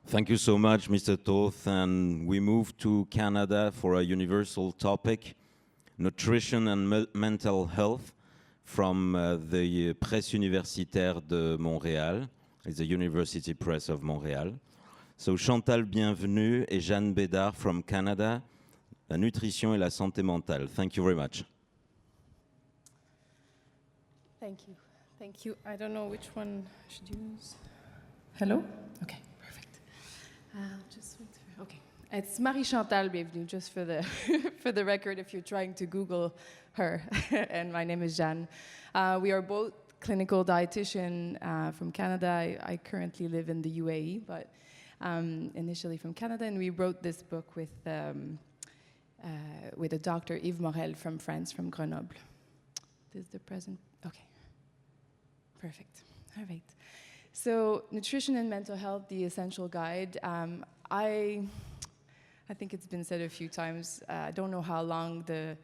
Thank you so much, Mr. Toth. And we move to Canada for a universal topic, nutrition and mental health, from the Presse Universitaire de Montréal. It's the University Press of Montréal. So Chantal Bienvenu et Jeanne Bedard from Canada, la nutrition et la santé mentale. Thank you very much. Thank you. Thank you. I don't know which one I should use. Hello? Okay, perfect. Okay. It's Chantal Bienvenu, just for the for the record, if you're trying to Google her. And my name is Jeanne. We are both clinical dietitian from Canada. I currently live in the UAE, but initially from Canada. And we wrote this book with a Dr. Yves Morel from France, from Grenoble. This is the present. Okay. Perfect. All right. So, nutrition and mental health, the essential guide. I think it's been said a few times. I don't know how long the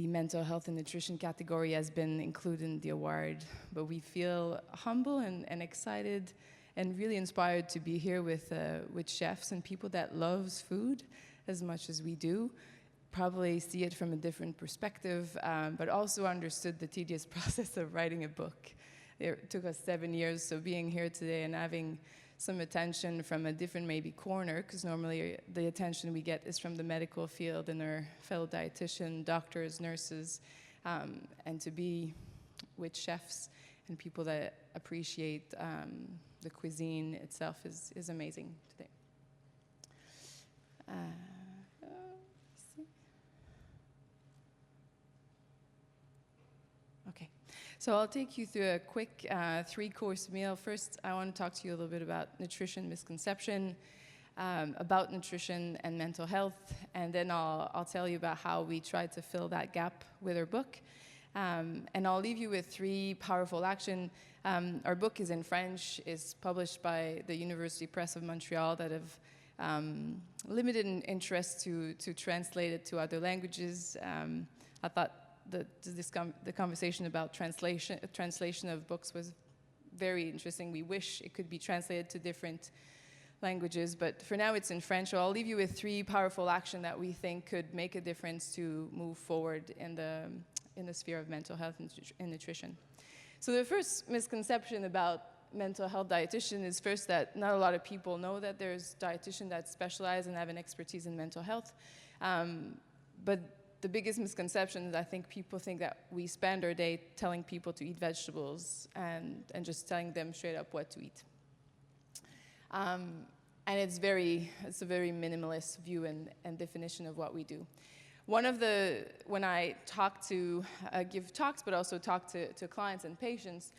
mental health and nutrition category has been included in the award, but we feel humble and excited and really inspired to be here with chefs and people that loves food as much as we do. Probably see it from a different perspective, but also understood the tedious process of writing a book. It took us 7 years, so being here today and having some attention from a different maybe corner, because normally the attention we get is from the medical field and our fellow dietitian, doctors, nurses, and to be with chefs and people that appreciate the cuisine itself is amazing today. Okay, so I'll take you through a quick 3-course meal. First, I want to talk to you a little bit about nutrition misconception, about nutrition and mental health, and then I'll tell you about how we try to fill that gap with our book. And I'll leave you with 3 powerful action. Our book is in French, is published by the University Press of Montreal that have limited interest to translate it to other languages. I thought the conversation about translation of books was very interesting. We wish it could be translated to different languages, but for now it's in French. So I'll leave you with 3 powerful action that we think could make a difference to move forward in the sphere of mental health and nutrition. So the first misconception about mental health dietitian is first that not a lot of people know that there's dietitians that specialize and have an expertise in mental health. But the biggest misconception is I think people think that we spend our day telling people to eat vegetables and just telling them straight up what to eat. And it's a very minimalist view and definition of what we do. When I give talks, but also talk to clients and patients,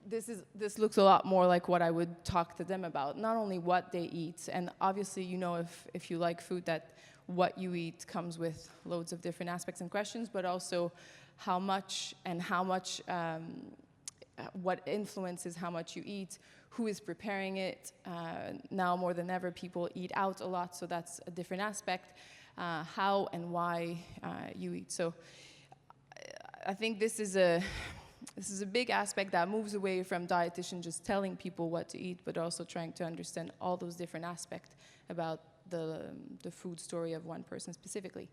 this looks a lot more like what I would talk to them about, not only what they eat, and obviously you know if you like food that what you eat comes with loads of different aspects and questions, but also how much, what influences how much you eat, who is preparing it. Now more than ever, people eat out a lot, so that's a different aspect. How and why you eat. So I think this is a big aspect that moves away from dietitian just telling people what to eat, but also trying to understand all those different aspects about the food story of one person specifically.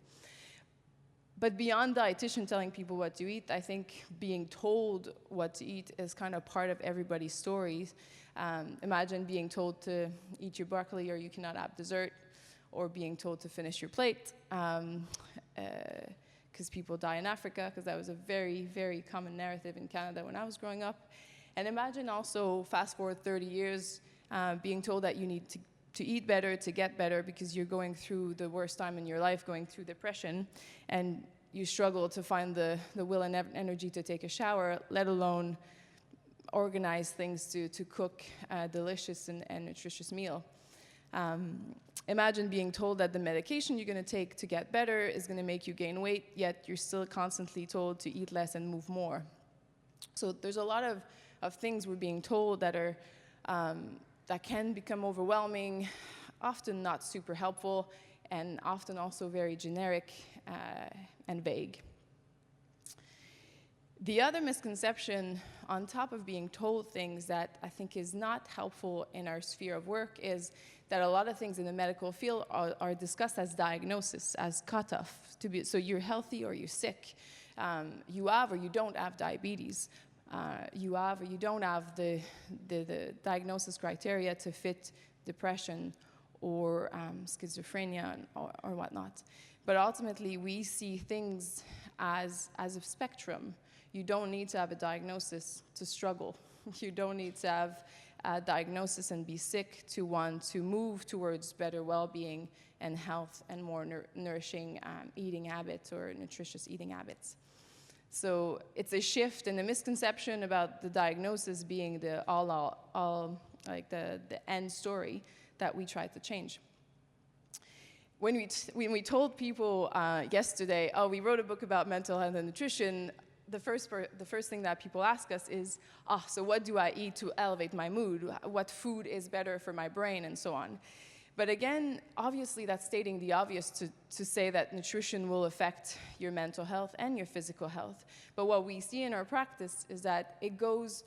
But beyond dietitian telling people what to eat, I think being told what to eat is kind of part of everybody's stories. Imagine being told to eat your broccoli or you cannot have dessert, or being told to finish your plate, because people die in Africa, because that was a very, very common narrative in Canada when I was growing up. And imagine also, fast forward 30 years, being told that you need to eat better, to get better, because you're going through the worst time in your life, going through depression, and you struggle to find the will and energy to take a shower, let alone organize things to cook a delicious and nutritious meal. Imagine being told that the medication you're going to take to get better is going to make you gain weight, yet you're still constantly told to eat less and move more. So there's a lot of things we're being told that are that can become overwhelming, often not super helpful, and often also very generic and vague. The other misconception, on top of being told things that I think is not helpful in our sphere of work, is that a lot of things in the medical field are discussed as diagnosis, as cutoff. So you're healthy or you're sick. You have or you don't have diabetes. You have or you don't have the diagnosis criteria to fit depression or schizophrenia or whatnot. But ultimately, we see things as a spectrum. You don't need to have a diagnosis to struggle. You don't need to have a diagnosis and be sick to want to move towards better well-being and health and more nourishing eating habits or nutritious eating habits. So it's a shift in the misconception about the diagnosis being the like the end story that we try to change. When we told people yesterday, oh, we wrote a book about mental health and nutrition, the first thing that people ask us is, so what do I eat to elevate my mood? What food is better for my brain, and so on. But again, obviously that's stating the obvious to say that nutrition will affect your mental health and your physical health. But what we see in our practice is that it goes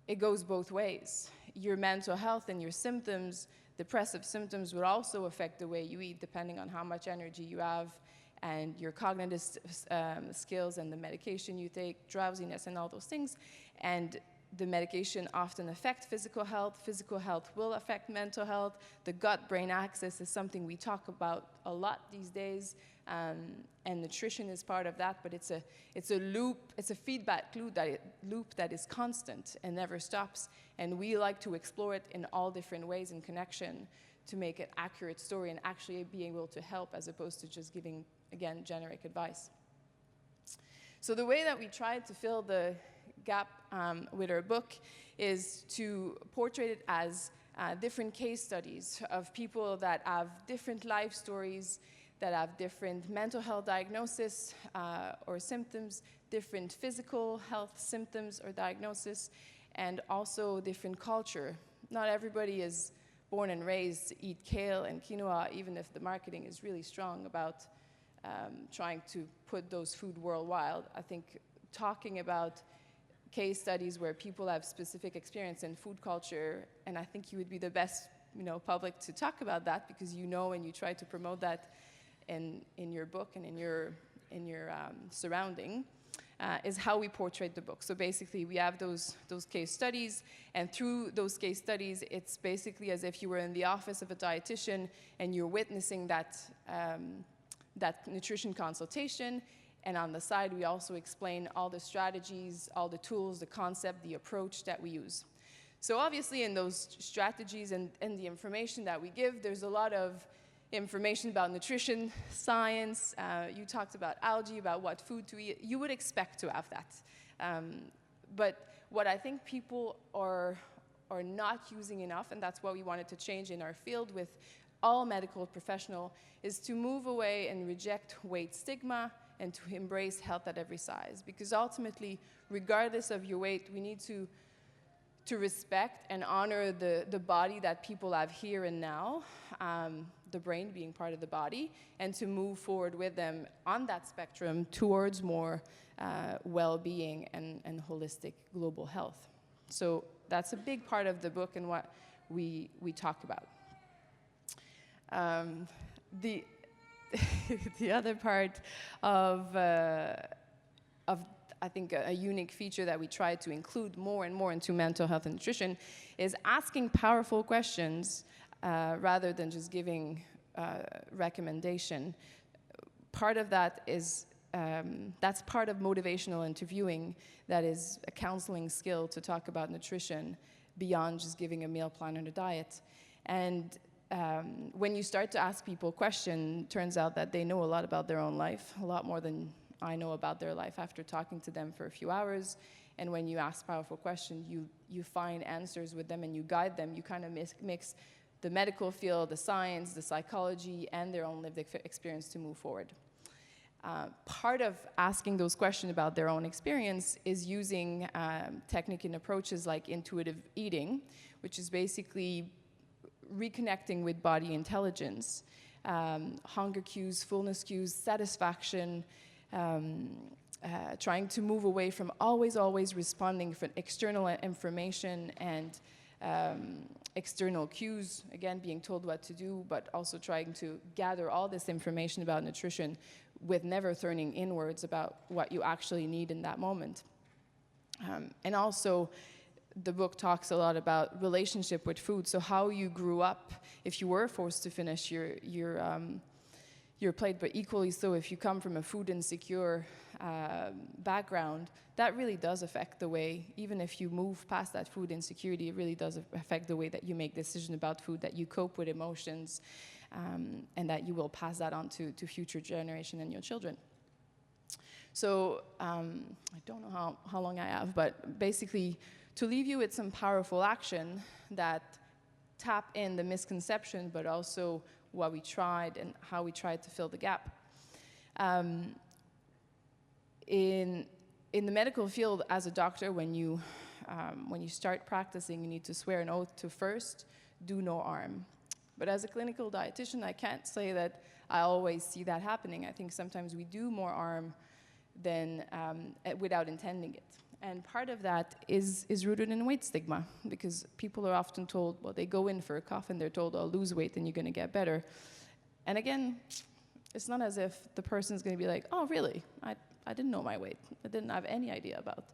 both ways. Your mental health and your symptoms, depressive symptoms, would also affect the way you eat, depending on how much energy you have and your cognitive skills and the medication you take, drowsiness and all those things. And the medication often affect physical health. Physical health will affect mental health. The gut-brain axis is something we talk about a lot these days, and nutrition is part of that, but it's a loop, it's a feedback loop that is constant and never stops, and we like to explore it in all different ways in connection to make an accurate story and actually be able to help as opposed to just giving, again, generic advice. So the way that we tried to fill the gap with our book is to portray it as different case studies of people that have different life stories, that have different mental health diagnosis or symptoms, different physical health symptoms or diagnosis, and also different culture. Not everybody is born and raised to eat kale and quinoa, even if the marketing is really strong about trying to put those food worldwide. I think talking about case studies where people have specific experience in food culture, and I think you would be the best, public to talk about that, because and you try to promote that in your book and in your surrounding, is how we portrayed the book. So basically, we have those case studies, and through those case studies, it's basically as if you were in the office of a dietitian and you're witnessing that nutrition consultation. And on the side, we also explain all the strategies, all the tools, the concept, the approach that we use. So obviously, in those strategies and the information that we give, there's a lot of information about nutrition, science. You talked about algae, about what food to eat. You would expect to have that. But what I think people are not using enough, and that's what we wanted to change in our field with all medical professionals, is to move away and reject weight stigma and to embrace health at every size. Because ultimately, regardless of your weight, we need to respect and honor the body that people have here and now, the brain being part of the body, and to move forward with them on that spectrum towards more well-being and holistic global health. So that's a big part of the book and what we talk about. The other part of I think a unique feature that we try to include more and more into mental health and nutrition is asking powerful questions rather than just giving recommendation. Part of that is that's part of motivational interviewing. That is a counseling skill to talk about nutrition beyond just giving a meal plan and a diet. And when you start to ask people questions, turns out that they know a lot about their own life, a lot more than I know about their life after talking to them for a few hours. And when you ask powerful questions, you find answers with them and you guide them. You kind of mix the medical field, the science, the psychology, and their own lived experience to move forward. Part of asking those questions about their own experience is using technique and approaches like intuitive eating, which is basically reconnecting with body intelligence, hunger cues, fullness cues, satisfaction, trying to move away from always responding for external information and external cues, again, being told what to do, but also trying to gather all this information about nutrition with never turning inwards about what you actually need in that moment. And also, the book talks a lot about relationship with food, so how you grew up, if you were forced to finish your plate, but equally so if you come from a food insecure background, that really does affect the way, even if you move past that food insecurity, it really does affect the way that you make decisions about food, that you cope with emotions, and that you will pass that on to future generation and your children. So I don't know how long I have, but basically to leave you with some powerful action that tap in the misconception, but also what we tried and how we tried to fill the gap. In the medical field, as a doctor, when you start practicing, you need to swear an oath to first do no harm. But as a clinical dietitian, I can't say that I always see that happening. I think sometimes we do more harm than without intending it. And part of that is rooted in weight stigma, because people are often told, well, they go in for a cough and they're told, oh, lose weight and you're going to get better. And again, it's not as if the person's going to be like, oh, really? I didn't know my weight. I didn't have any idea about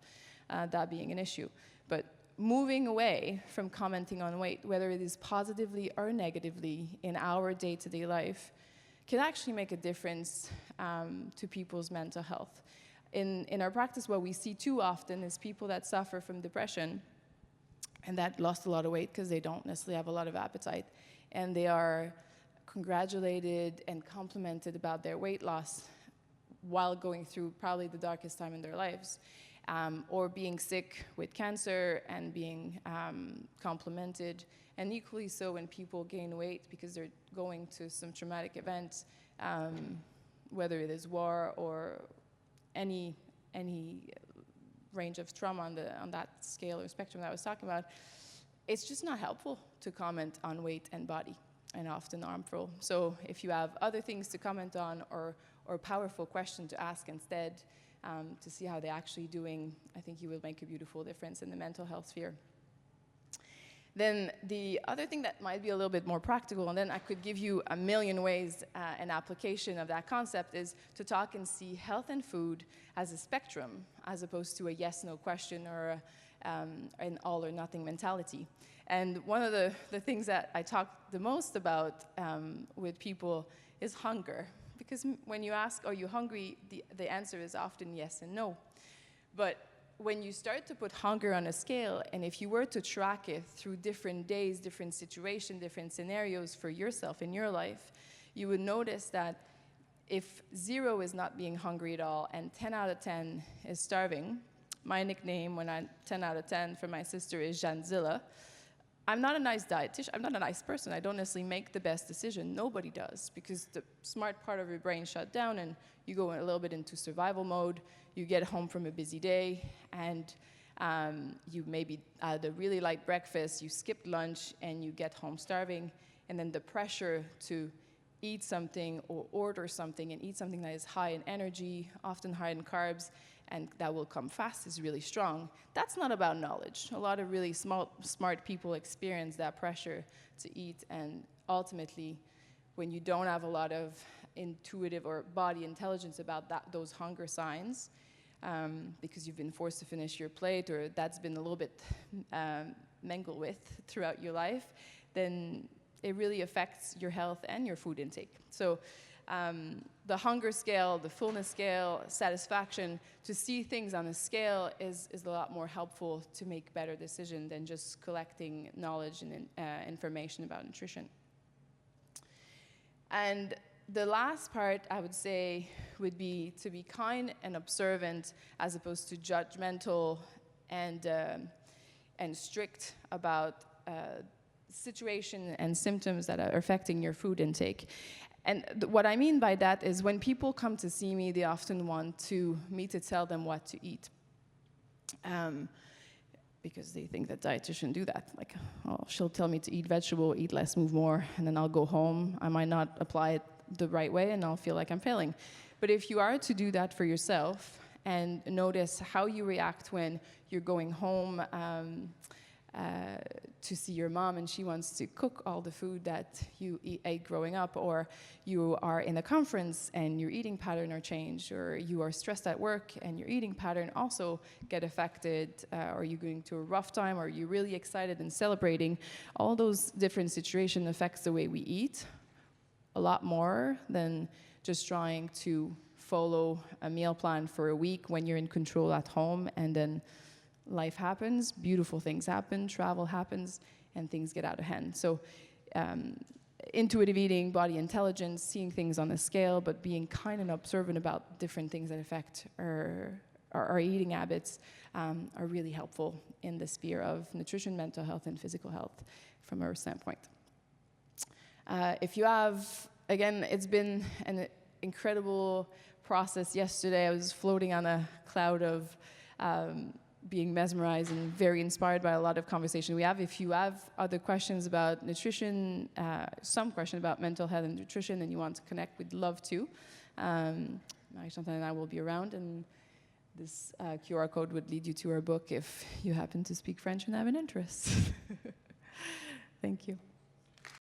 that being an issue. But moving away from commenting on weight, whether it is positively or negatively in our day-to-day life, can actually make a difference to people's mental health. In our practice, what we see too often is people that suffer from depression and that lost a lot of weight because they don't necessarily have a lot of appetite, and they are congratulated and complimented about their weight loss while going through probably the darkest time in their lives, or being sick with cancer and being complimented, and equally so when people gain weight because they're going to some traumatic event, whether it is war or any range of trauma on that scale or spectrum that I was talking about. It's just not helpful to comment on weight and body, and often harmful. So if you have other things to comment on or powerful question to ask instead, to see how they're actually doing, I think you will make a beautiful difference in the mental health sphere. Then the other thing that might be a little bit more practical, and then I could give you a million ways an application of that concept, is to talk and see health and food as a spectrum, as opposed to a yes-no question or an all-or-nothing mentality. And one of the things that I talk the most about with people is hunger. Because when you ask, are you hungry, the answer is often yes and no. But when you start to put hunger on a scale, and if you were to track it through different days, different situations, different scenarios for yourself in your life, you would notice that if 0 is not being hungry at all and 10 out of 10 is starving, my nickname when I'm 10 out of 10 for my sister is Jeannezilla. I'm not a nice dietitian, I'm not a nice person. I don't necessarily make the best decision. Nobody does, because the smart part of your brain shut down and you go a little bit into survival mode. You get home from a busy day and you maybe had a really light breakfast, you skipped lunch and you get home starving. And then the pressure to eat something or order something and eat something that is high in energy, often high in carbs, and that will come fast is really strong. That's not about knowledge. A lot of really smart people experience that pressure to eat, and ultimately, when you don't have a lot of intuitive or body intelligence about those hunger signs, because you've been forced to finish your plate or that's been a little bit mingled with throughout your life, then it really affects your health and your food intake. So the hunger scale, the fullness scale, satisfaction, to see things on a scale is a lot more helpful to make better decisions than just collecting knowledge and information about nutrition. And the last part, I would say, would be to be kind and observant as opposed to judgmental and strict about situation and symptoms that are affecting your food intake. And what I mean by that is when people come to see me, they often want me to tell them what to eat. Because they think that dietitians do that. Like, oh, she'll tell me to eat vegetable, eat less, move more, and then I'll go home. I might not apply it the right way, and I'll feel like I'm failing. But if you are to do that for yourself and notice how you react when you're going home to see your mom and she wants to cook all the food that you ate growing up, or you are in a conference and your eating pattern are changed, or you are stressed at work and your eating pattern also get affected, or you're going through a rough time, or you're really excited and celebrating. All those different situations affects the way we eat a lot more than just trying to follow a meal plan for a week when you're in control at home, and then life happens, beautiful things happen, travel happens, and things get out of hand. So intuitive eating, body intelligence, seeing things on a scale, but being kind and observant about different things that affect our eating habits are really helpful in the sphere of nutrition, mental health, and physical health from our standpoint. If you have, again, it's been an incredible process. Yesterday, I was floating on a cloud of being mesmerized and very inspired by a lot of conversation we have. If you have other questions about nutrition, some question about mental health and nutrition, and you want to connect, we'd love to. Chantal and I will be around, and this QR code would lead you to our book if you happen to speak French and have an interest. Thank you.